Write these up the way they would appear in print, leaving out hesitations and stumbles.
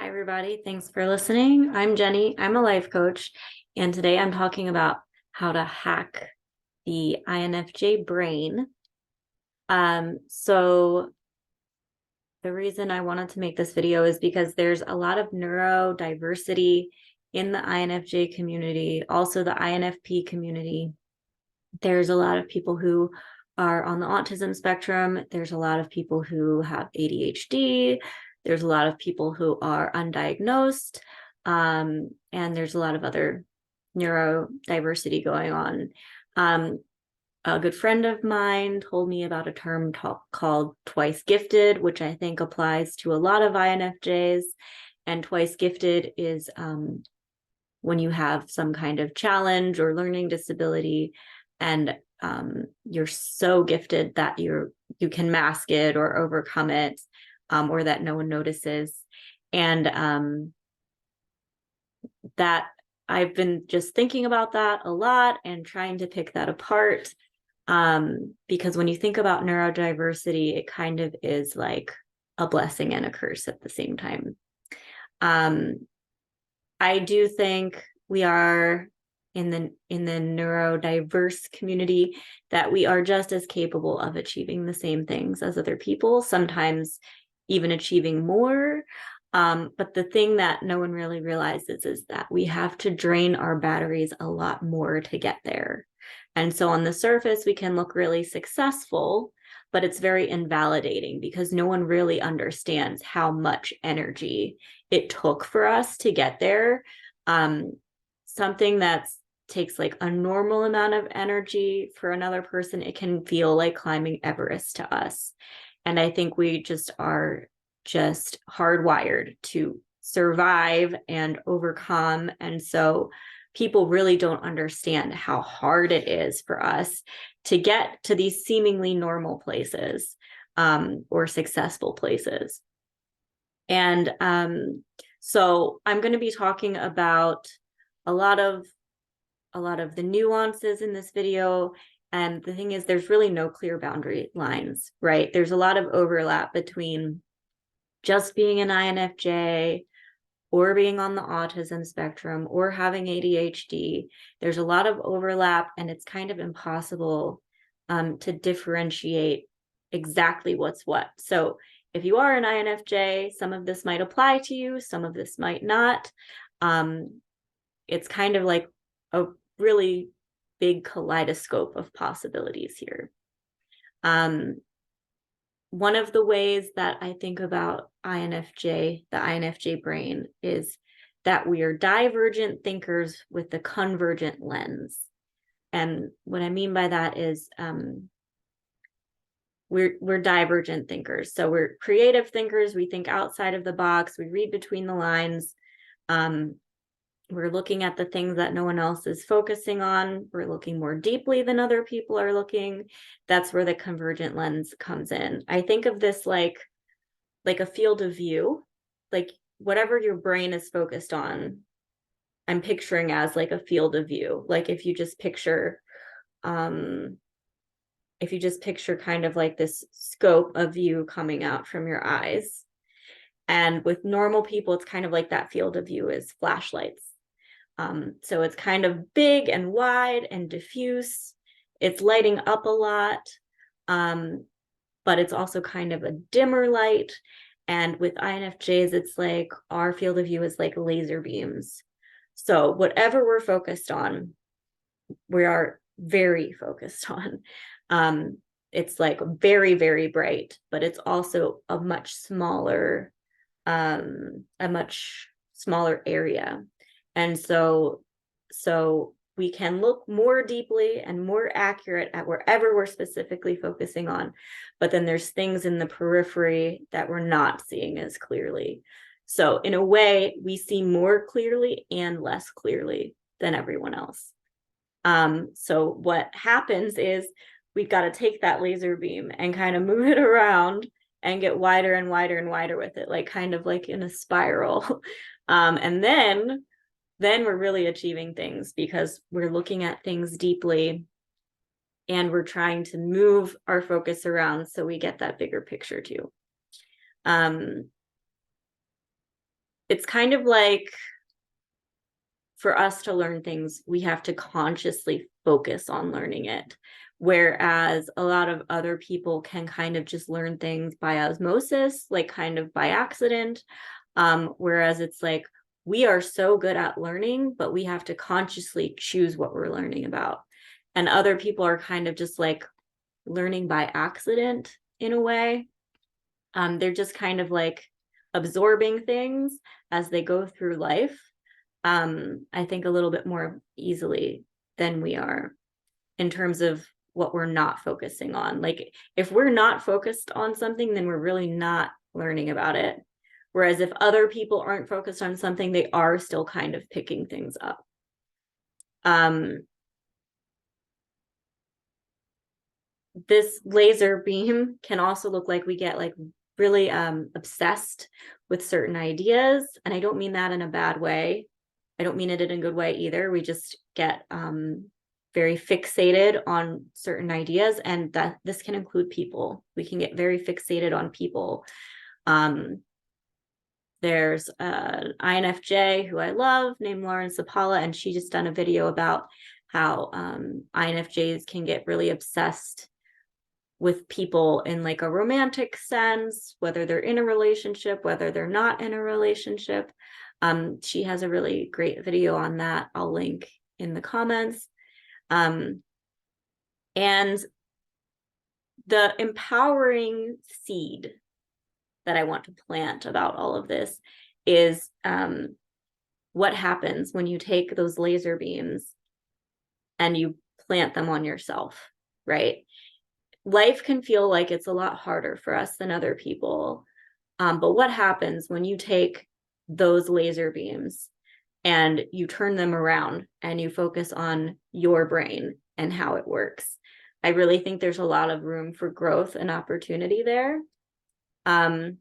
Hi, everybody. Thanks for listening. I'm Jenny. I'm a life coach, and today I'm talking about how to hack the INFJ brain. So the reason I wanted to make this video is because there's a lot of neurodiversity in the INFJ community, also the INFP community. There's a lot of people who are on the autism spectrum. There's a lot of people who have ADHD. There's a lot of people who are undiagnosed. And there's a lot of other neurodiversity going on. A good friend of mine told me about a term called twice gifted, which I think applies to a lot of INFJs. And twice gifted is when you have some kind of challenge or learning disability, and you're so gifted that you can mask it or overcome it, or that no one notices. And that I've been just thinking about that a lot and trying to pick that apart, because when you think about neurodiversity, it kind of is like a blessing and a curse at the same time. I do think we are in the neurodiverse community that we are just as capable of achieving the same things as other people, sometimes even achieving more. But the thing that no one really realizes is that we have to drain our batteries a lot more to get there. And so on the surface, we can look really successful, but it's very invalidating because no one really understands how much energy it took for us to get there. Something that takes like a normal amount of energy for another person, it can feel like climbing Everest to us. And I think we just are just hardwired to survive and overcome. And so people really don't understand how hard it is for us to get to these seemingly normal places, or successful places. And so I'm going to be talking about a lot of the nuances in this video. And the thing is, there's really no clear boundary lines, right? There's a lot of overlap between just being an INFJ or being on the autism spectrum or having ADHD. There's a lot of overlap, and it's kind of impossible to differentiate exactly what's what. So if you are an INFJ, some of this might apply to you, some of this might not. It's kind of like a really big kaleidoscope of possibilities here. One of the ways that I think about INFJ, the INFJ brain, is that we are divergent thinkers with the convergent lens. And what I mean by that is we're divergent thinkers. So we're creative thinkers. We think outside of the box. We read between the lines. We're looking at the things that no one else is focusing on. We're looking more deeply than other people are looking. That's where the convergent lens comes in. I think of this like a field of view, like whatever your brain is focused on, I'm picturing as like a field of view. Like if you just picture kind of like this scope of view coming out from your eyes. And with normal people, it's kind of like that field of view is flashlights. So it's kind of big and wide and diffuse. It's lighting up a lot, but it's also kind of a dimmer light. And with INFJs, it's like our field of view is like laser beams. So whatever we're focused on, we are very focused on. It's like very, very bright, but it's also a much smaller area. And so we can look more deeply and more accurate at wherever we're specifically focusing on. But then there's things in the periphery that we're not seeing as clearly. So in a way, we see more clearly and less clearly than everyone else. So what happens is we've got to take that laser beam and kind of move it around and get wider and wider and wider with it, like kind of like in a spiral. And then we're really achieving things because we're looking at things deeply and we're trying to move our focus around so we get that bigger picture too. it's kind of like, for us to learn things, we have to consciously focus on learning it. Whereas a lot of other people can kind of just learn things by osmosis, like kind of by accident. Whereas it's like, we are so good at learning, but we have to consciously choose what we're learning about. And other people are kind of just like learning by accident in a way. They're just kind of like absorbing things as they go through life. I think a little bit more easily than we are in terms of what we're not focusing on. Like if we're not focused on something, then we're really not learning about it. Whereas if other people aren't focused on something, they are still kind of picking things up. This laser beam can also look like we get like really obsessed with certain ideas. And I don't mean that in a bad way. I don't mean it in a good way either. We just get very fixated on certain ideas, and that this can include people. We can get very fixated on people. There's an INFJ who I love named Sapala, and she just done a video about how INFJs can get really obsessed with people in like a romantic sense, whether they're in a relationship, whether they're not in a relationship. She has a really great video on that. I'll link in the comments. And the empowering seed that I want to plant about all of this is what happens when you take those laser beams and you plant them on yourself, right? Life can feel like it's a lot harder for us than other people. But what happens when you take those laser beams and you turn them around and you focus on your brain and how it works? I really think there's a lot of room for growth and opportunity there. And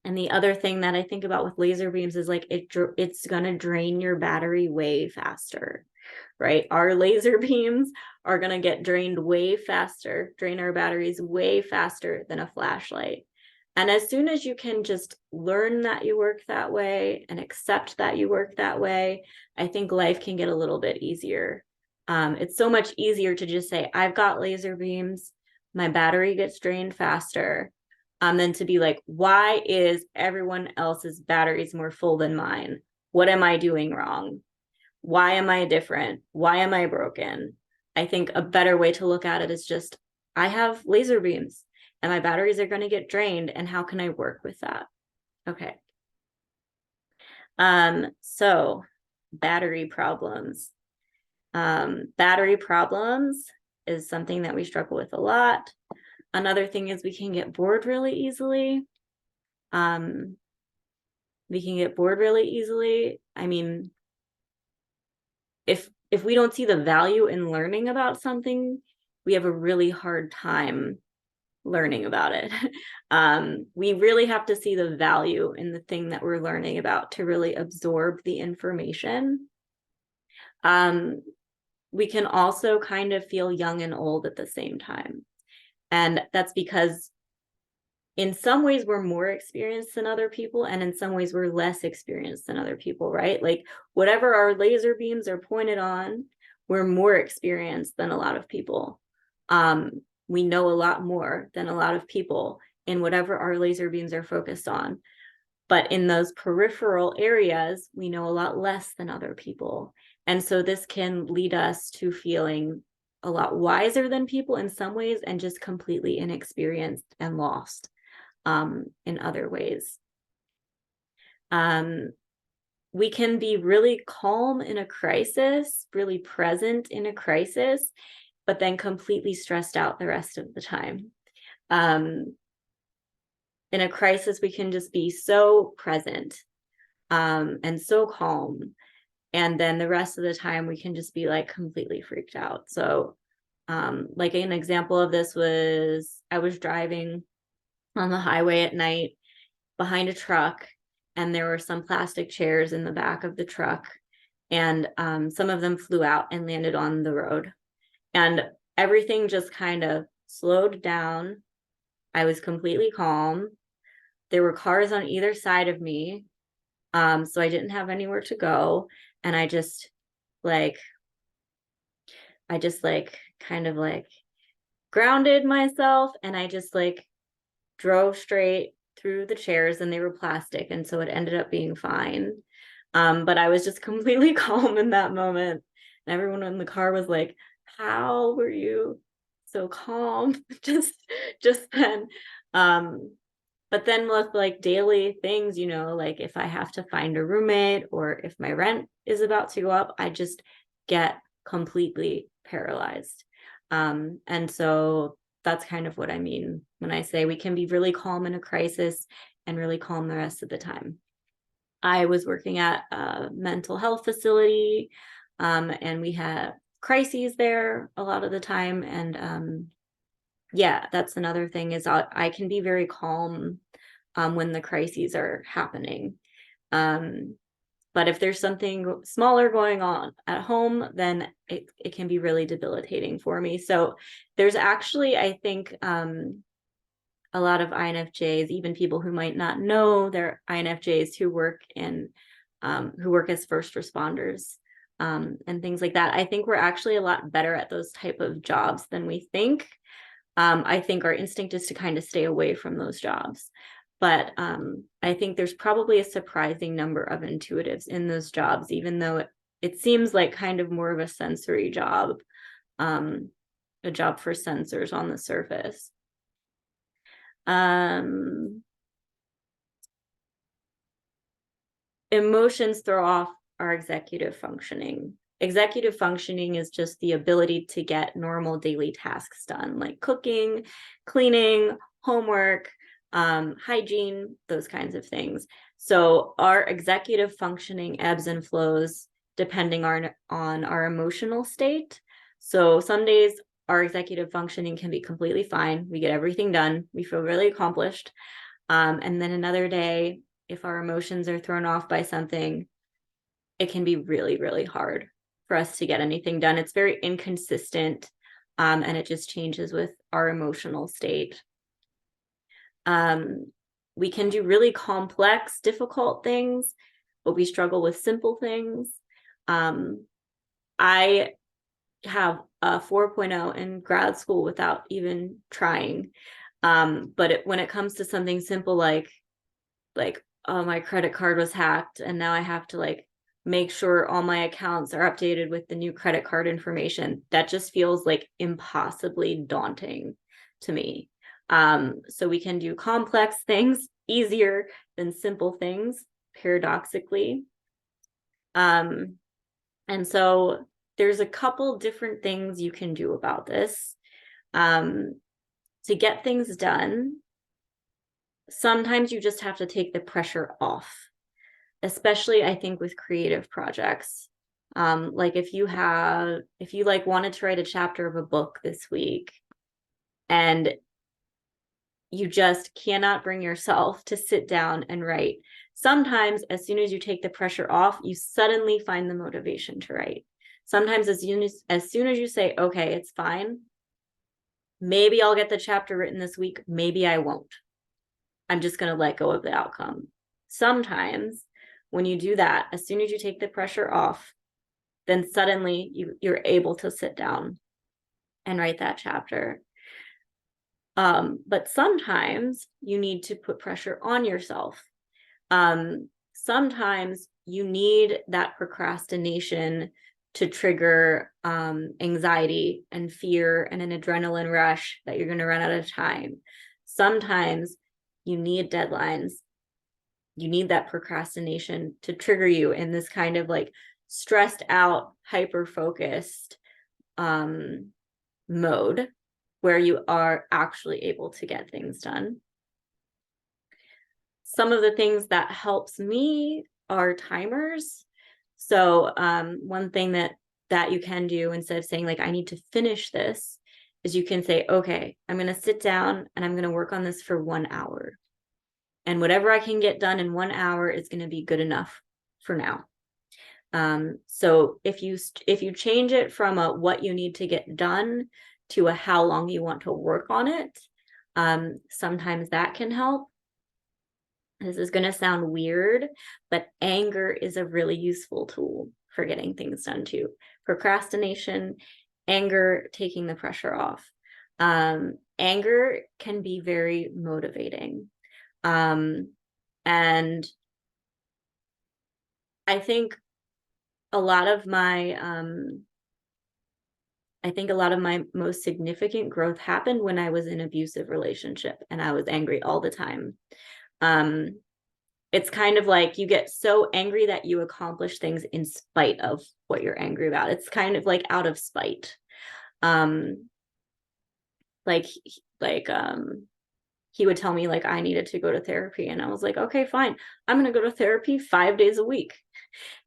the other thing that I think about with laser beams is like it's going to drain your battery way faster, right? Our laser beams are going to get drained way faster, drain our batteries way faster than a flashlight. And as soon as you can just learn that you work that way and accept that you work that way, I think life can get a little bit easier. It's so much easier to just say, I've got laser beams, my battery gets drained faster, than to be like, why is everyone else's batteries more full than mine? What am I doing wrong? Why am I different? Why am I broken? I think a better way to look at it is just, I have laser beams and my batteries are going to get drained, and how can I work with that? Okay. So battery problems. Battery problems is something that we struggle with a lot. Another thing is we can get bored really easily. We can get bored really easily. I mean, if we don't see the value in learning about something, we have a really hard time learning about it. We really have to see the value in the thing that we're learning about to really absorb the information. We can also kind of feel young and old at the same time. And that's because in some ways we're more experienced than other people, and in some ways we're less experienced than other people, right? Like whatever our laser beams are pointed on, we're more experienced than a lot of people. We know a lot more than a lot of people in whatever our laser beams are focused on. But in those peripheral areas, we know a lot less than other people. And so this can lead us to feeling a lot wiser than people in some ways, and just completely inexperienced and lost in other ways. We can be really calm in a crisis, really present in a crisis, but then completely stressed out the rest of the time. In a crisis, we can just be so present and so calm. And then the rest of the time, we can just be like completely freaked out. So like an example of this was, I was driving on the highway at night behind a truck, and there were some plastic chairs in the back of the truck, and some of them flew out and landed on the road. And everything just kind of slowed down. I was completely calm. There were cars on either side of me. So I didn't have anywhere to go. And I just like kind of like grounded myself, and I just like drove straight through the chairs, and they were plastic. And so it ended up being fine. But I was just completely calm in that moment. And everyone in the car was like, how were you so calm just then? But then with like daily things, you know, like if I have to find a roommate or if my rent is about to go up, I just get completely paralyzed. And so that's kind of what I mean when I say we can be really calm in a crisis and really calm the rest of the time. I was working at a mental health facility, and we had crises there a lot of the time. And yeah, that's another thing is I can be very calm when the crises are happening. But if there's something smaller going on at home, then it can be really debilitating for me. So there's actually, I think, a lot of INFJs, even people who might not know they're INFJs, who work as first responders, and things like that. I think we're actually a lot better at those type of jobs than we think. I think our instinct is to kind of stay away from those jobs. But I think there's probably a surprising number of intuitives in those jobs, even though it seems like kind of more of a sensory job, a job for sensors on the surface. Emotions throw off our executive functioning. Executive functioning is just the ability to get normal daily tasks done, like cooking, cleaning, homework, hygiene, those kinds of things. So our executive functioning ebbs and flows depending on our emotional state. So some days our executive functioning can be completely fine. We get everything done. We feel really accomplished. And then another day, if our emotions are thrown off by something, it can be really, really hard for us to get anything done. It's very inconsistent, and it just changes with our emotional state. We can do really complex, difficult things, but we struggle with simple things. I have a 4.0 in grad school without even trying. But when it comes to something simple like, oh, my credit card was hacked, and now I have to like make sure all my accounts are updated with the new credit card information, that just feels like impossibly daunting to me. So we can do complex things easier than simple things, paradoxically. And so there's a couple different things you can do about this. To get things done, sometimes you just have to take the pressure off, especially I think with creative projects. Like if you like wanted to write a chapter of a book this week and you just cannot bring yourself to sit down and write. Sometimes as soon as you take the pressure off, you suddenly find the motivation to write. Sometimes as soon as you say, okay, it's fine, maybe I'll get the chapter written this week, maybe I won't. I'm just going to let go of the outcome. Sometimes when you do that, as soon as you take the pressure off, then suddenly you're able to sit down and write that chapter. But sometimes you need to put pressure on yourself. Sometimes you need that procrastination to trigger anxiety and fear and an adrenaline rush that you're going to run out of time. Sometimes you need deadlines. You need that procrastination to trigger you in this kind of like stressed out, hyper-focused mode where you are actually able to get things done. Some of the things that helps me are timers. So one thing that you can do instead of saying like, I need to finish this, is you can say, okay, I'm going to sit down and I'm going to work on this for 1 hour. And whatever I can get done in 1 hour is going to be good enough for now. So if you change it from a what you need to get done to a how long you want to work on it, sometimes that can help. This is going to sound weird, but anger is a really useful tool for getting things done too. Procrastination, anger, taking the pressure off. Anger can be very motivating. And I think a lot of my most significant growth happened when I was in an abusive relationship and I was angry all the time. It's kind of like you get so angry that you accomplish things in spite of what you're angry about. It's kind of like out of spite. Like he would tell me like I needed to go to therapy, and I was like, okay, fine, I'm going to go to therapy 5 days a week.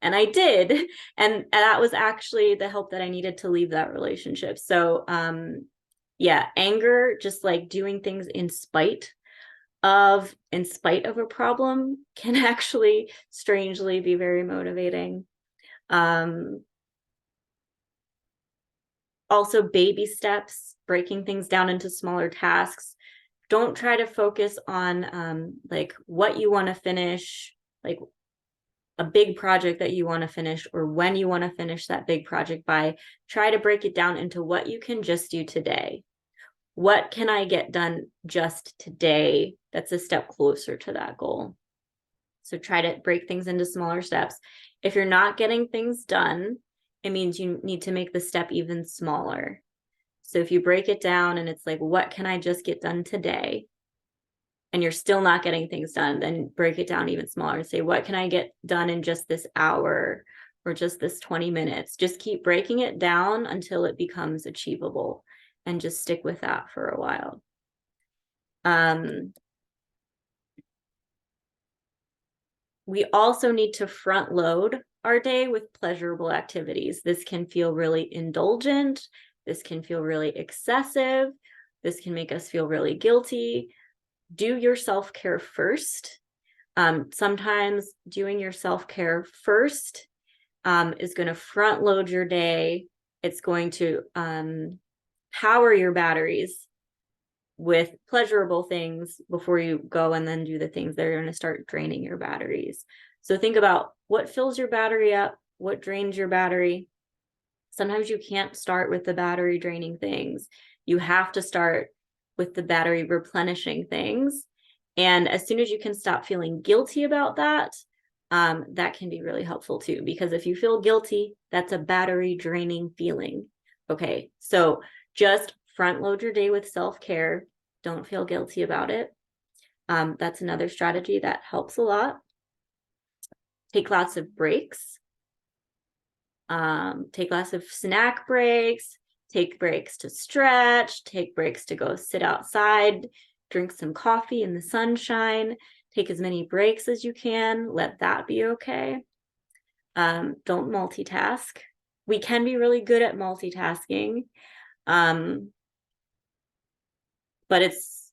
And I did. And that was actually the help that I needed to leave that relationship. So yeah, anger, just like doing things in spite of a problem, can actually strangely be very motivating. Also, baby steps, breaking things down into smaller tasks. Don't try to focus on like what you want to finish, like a big project that you want to finish, or when you want to finish that big project by. Try to break it down into what you can just do today. What can I get done just today that's a step closer to that goal? So try to break things into smaller steps. If you're not getting things done, it means you need to make the step even smaller. So if you break it down and it's like, what can I just get done today? And you're still not getting things done, then break it down even smaller and say, what can I get done in just this hour or just this 20 minutes? Just keep breaking it down until it becomes achievable, and just stick with that for a while. We also need to front load our day with pleasurable activities. This can feel really indulgent. This can feel really excessive. This can make us feel really guilty. Do your self-care first. Sometimes doing your self-care first is going to front load your day. It's going to power your batteries with pleasurable things before you go and then do the things that are going to start draining your batteries. So think about what fills your battery up, what drains your battery. Sometimes you can't start with the battery draining things. You have to start with the battery replenishing things. And as soon as you can stop feeling guilty about that, that can be really helpful too, because if you feel guilty, that's a battery draining feeling. Okay, so just front load your day with self-care. Don't feel guilty about it. That's another strategy that helps a lot. Take lots of breaks. Take lots of snack breaks. Take breaks to stretch. Take breaks to go sit outside. Drink some coffee in the sunshine. Take as many breaks as you can. Let that be okay. Don't multitask. We can be really good at multitasking. But it's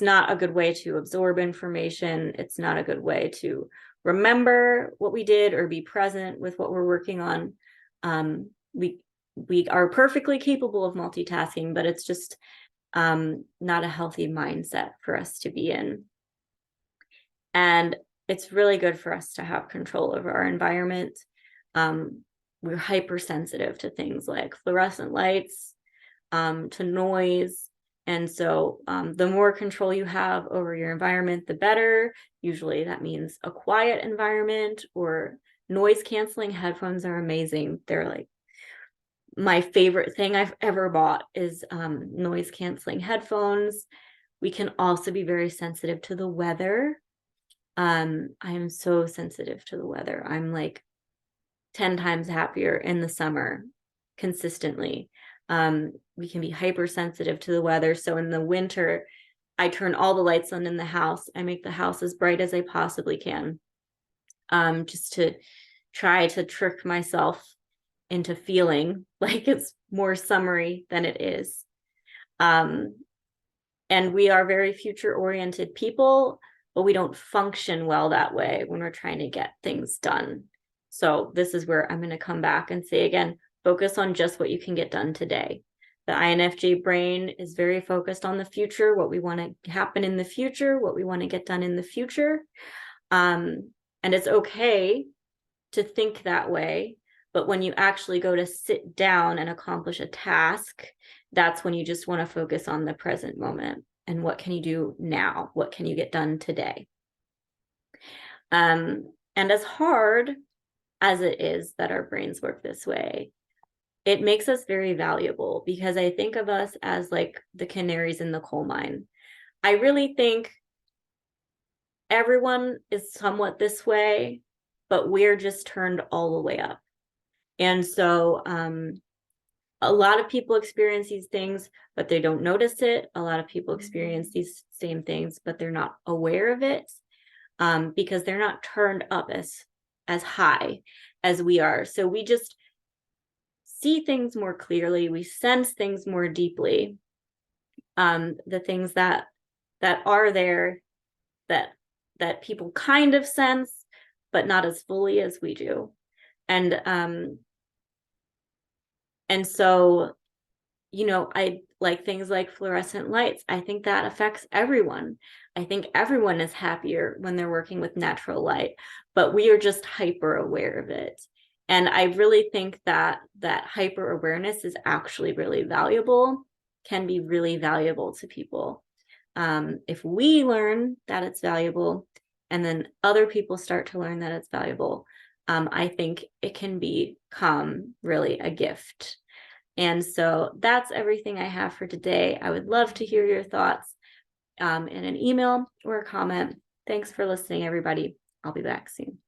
not a good way to absorb information. It's not a good way to remember what we did or be present with what we're working on. We are perfectly capable of multitasking, but it's just not a healthy mindset for us to be in. And it's really good for us to have control over our environment. We're hypersensitive to things like fluorescent lights, to noise. And so the more control you have over your environment, the better. Usually that means a quiet environment, or noise canceling headphones are amazing. They're like my favorite thing I've ever bought is noise canceling headphones. We can also be very sensitive to the weather. I am so sensitive to the weather. I'm like 10 times happier in the summer consistently. We can be hypersensitive to the weather. So in the winter, I turn all the lights on in the house. I make the house as bright as I possibly can, just to try to trick myself into feeling like it's more summery than it is. And we are very future-oriented people, but we don't function well that way when we're trying to get things done. So this is where I'm going to come back and say again, focus on just what you can get done today. The INFJ brain is very focused on the future, what we want to happen in the future, what we want to get done in the future. And it's okay to think that way. But when you actually go to sit down and accomplish a task, that's when you just want to focus on the present moment. And what can you do now? What can you get done today? And as hard as it is that our brains work this way, it makes us very valuable, because I think of us as like the canaries in the coal mine. I really think everyone is somewhat this way, but we're just turned all the way up. And so a lot of people experience these things, but they don't notice it. A lot of people experience these same things, but they're not aware of it, because they're not turned up as high as we are. So we just see things more clearly. We sense things more deeply. The things that are there that people kind of sense, but not as fully as we do. And so, I like things like fluorescent lights. I think that affects everyone. I think everyone is happier when they're working with natural light, but we are just hyper aware of it. And I really think that hyper awareness is actually really valuable, can be really valuable to people. If we learn that it's valuable, and then other people start to learn that it's valuable, I think it can become really a gift. And so that's everything I have for today. I would love to hear your thoughts in an email or a comment. Thanks for listening, everybody. I'll be back soon.